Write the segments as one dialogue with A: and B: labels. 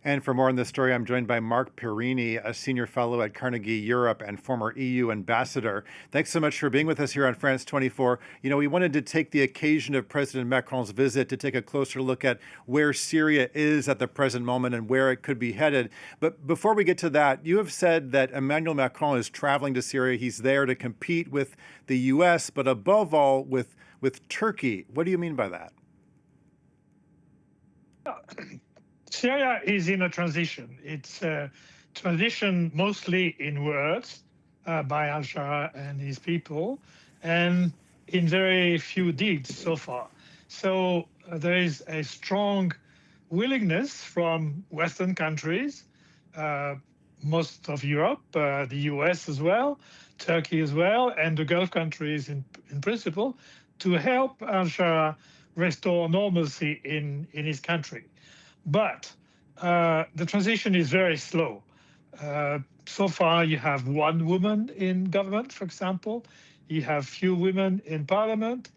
A: And for more on this story, I'm joined by Marc Pierini, a senior fellow at Carnegie Europe and former EU ambassador. Thanks so much for being with us here on France 24. We wanted to take the occasion of President Macron's visit to take a closer look at where Syria is at the present moment and where it could be headed. But before we get to that, you have said that Emmanuel Macron is traveling to Syria. He's there to compete with the U.S., but above all with Turkey. What do you mean by that?
B: Syria is in a transition. It's a transition mostly in words by al-Sharaa and his people, and in very few deeds so far. So there is a strong willingness from Western countries, most of Europe, the US as well, Turkey as well, and the Gulf countries in principle, to help al-Sharaa restore normalcy in his country. But the transition is very slow. So far, you have one woman in government, for example. You have few women in parliament.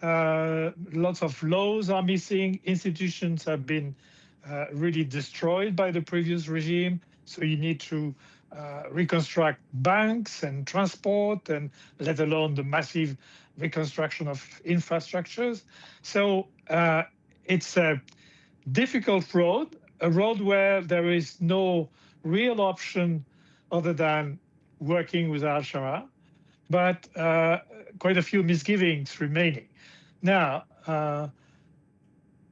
B: Lots of laws are missing. Institutions have been really destroyed by the previous regime. So you need to reconstruct banks and transport, and let alone the massive reconstruction of infrastructures. So it's a difficult road, a road where there is no real option other than working with al-Sharaa, but quite a few misgivings remaining. Now,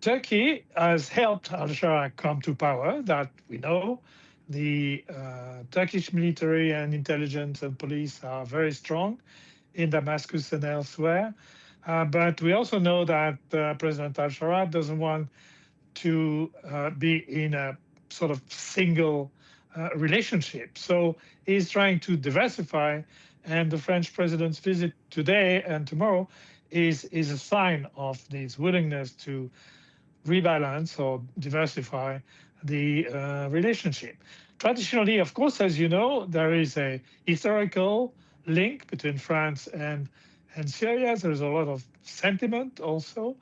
B: Turkey has helped al-Sharaa come to power, that we know. The Turkish military and intelligence and police are very strong in Damascus and elsewhere. But we also know that President al-Sharaa doesn't want to be in a sort of single relationship. So he's trying to diversify, and the French president's visit today and tomorrow is a sign of this willingness to rebalance or diversify the relationship. Traditionally, of course, as you know, there is a historical link between France and Syria. There's a lot of sentiment also,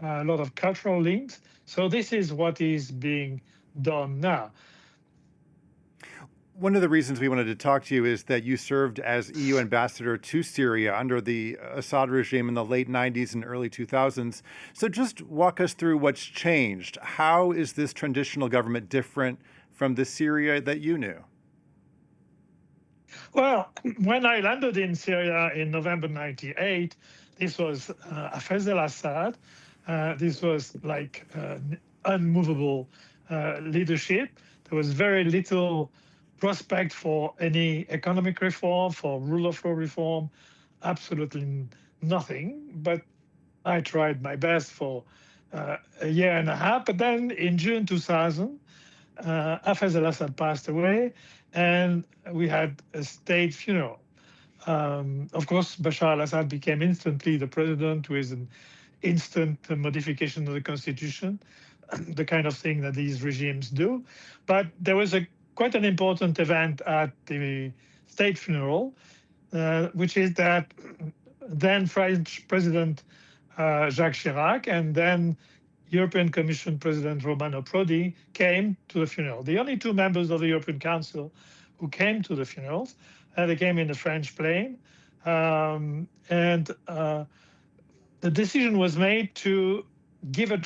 B: a lot of cultural links. So this is what is being done now.
A: One of the reasons we wanted to talk to you is that you served as EU ambassador to Syria under the Assad regime in the late 90s and early 2000s. So just walk us through what's changed. How is this transitional government different from the Syria that you knew?
B: Well, when I landed in Syria in November 98, this was Hafez al-Assad. This was like unmovable leadership. There was very little prospect for any economic reform, for rule of law reform, absolutely nothing. But I tried my best for a year and a half. But then in June 2000, Hafez al-Assad passed away, and we had a state funeral. Of course, Bashar al-Assad became instantly the president with an instant modification of the constitution, the kind of thing that these regimes do. But there was quite an important event at the state funeral, which is that then French President Jacques Chirac and then European Commission President Romano Prodi came to the funeral. The only two members of the European Council who came to the funerals, they came in the French plane, and the decision was made to give a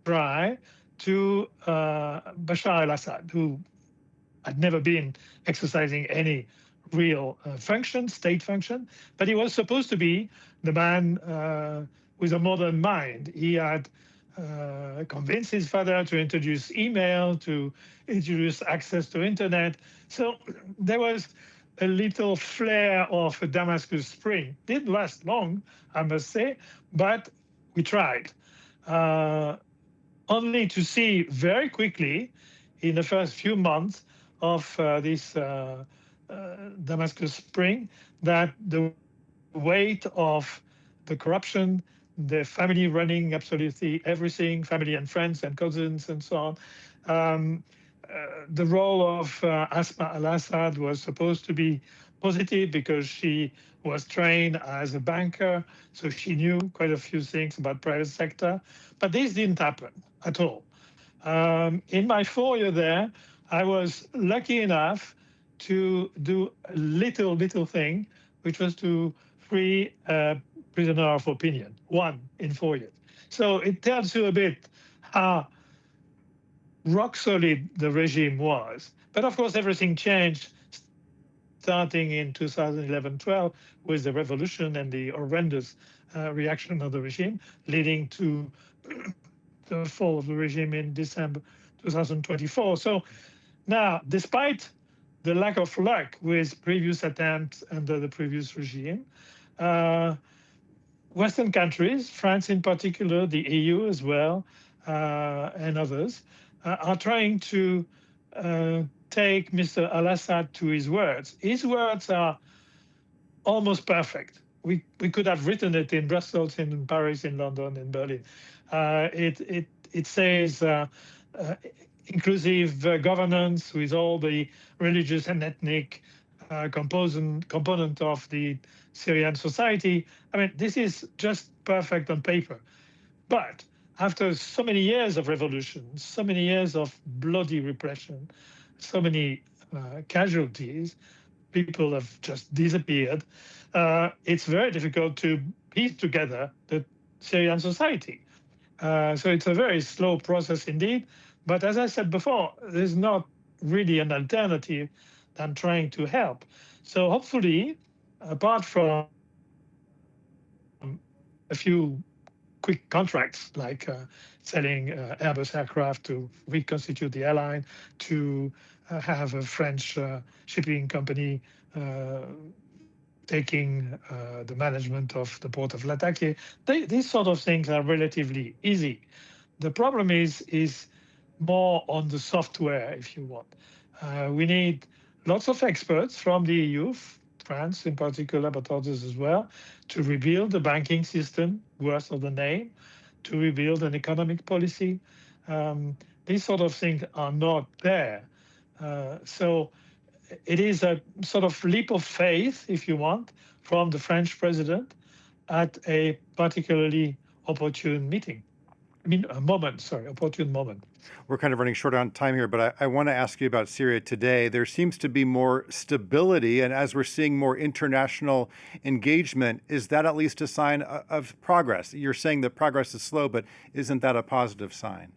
B: try to Bashar al-Assad, who had never been exercising any real state function, but he was supposed to be the man with a modern mind. He had convinced his father to introduce email, to introduce access to internet. So there was a little flare of a Damascus spring. Didn't last long, I must say, but we tried. Only to see very quickly, in the first few months of this Damascus spring, that the weight of the corruption, the family running absolutely everything, family and friends and cousins and so on, the role of Asma al-Assad was supposed to be positive because she was trained as a banker, so she knew quite a few things about private sector. But this didn't happen at all. In my 4 years there, I was lucky enough to do a little thing, which was to free a prisoner of opinion, one in 4 years. So it tells you a bit how rock solid the regime was. But of course, everything changed starting in 2011-12 with the revolution and the horrendous reaction of the regime, leading to the fall of the regime in December 2024. So now, despite the lack of luck with previous attempts under the previous regime, Western countries, France in particular, the EU as well, and others, are trying to take Mr. al-Assad to his words. His words are almost perfect. We could have written it in Brussels, in Paris, in London, in Berlin. It says inclusive governance with all the religious and ethnic component of the Syrian society. I mean, this is just perfect on paper. But after so many years of revolution, so many years of bloody repression, so many casualties, people have just disappeared. It's very difficult to piece together the Syrian society. So it's a very slow process indeed. But as I said before, there's not really an alternative than trying to help. So hopefully, apart from a few quick contracts like selling Airbus aircraft to reconstitute the airline, to have a French shipping company taking the management of the port of Latakia. These sort of things are relatively easy. The problem is more on the software, if you want. We need lots of experts from the EU, France in particular, but others as well, to rebuild the banking system, worth of the name, to rebuild an economic policy. These sort of things are not there. So it is a sort of leap of faith, if you want, from the French president at a particularly opportune meeting. Opportune moment.
A: We're kind of running short on time here, but I want to ask you about Syria today. There seems to be more stability, and as we're seeing more international engagement, is that at least a sign of progress? You're saying that progress is slow, but isn't that a positive sign?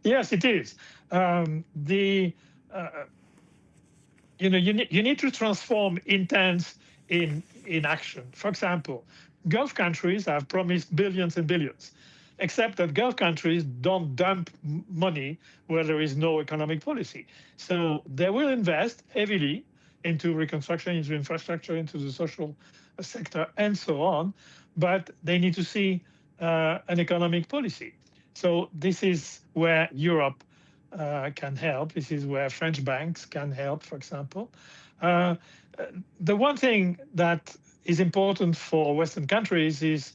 B: Yes, it is. You need to transform intents in action. For example, Gulf countries have promised billions and billions, except that Gulf countries don't dump money where there is no economic policy. So they will invest heavily into reconstruction, into infrastructure, into the social sector, and so on. But they need to see an economic policy. So this is where Europe can help. This is where French banks can help, for example. The one thing that is important for Western countries is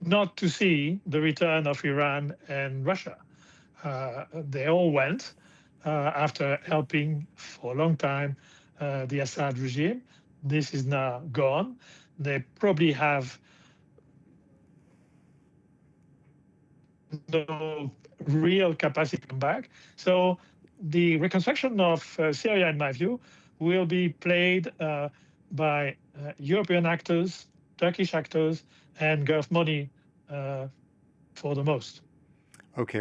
B: not to see the return of Iran and Russia. They all went after helping for a long time the Assad regime. This is now gone. They probably have no real capacity to come back. So the reconstruction of Syria, in my view, will be played by European actors, Turkish actors, and Gulf money for the most.
A: Okay.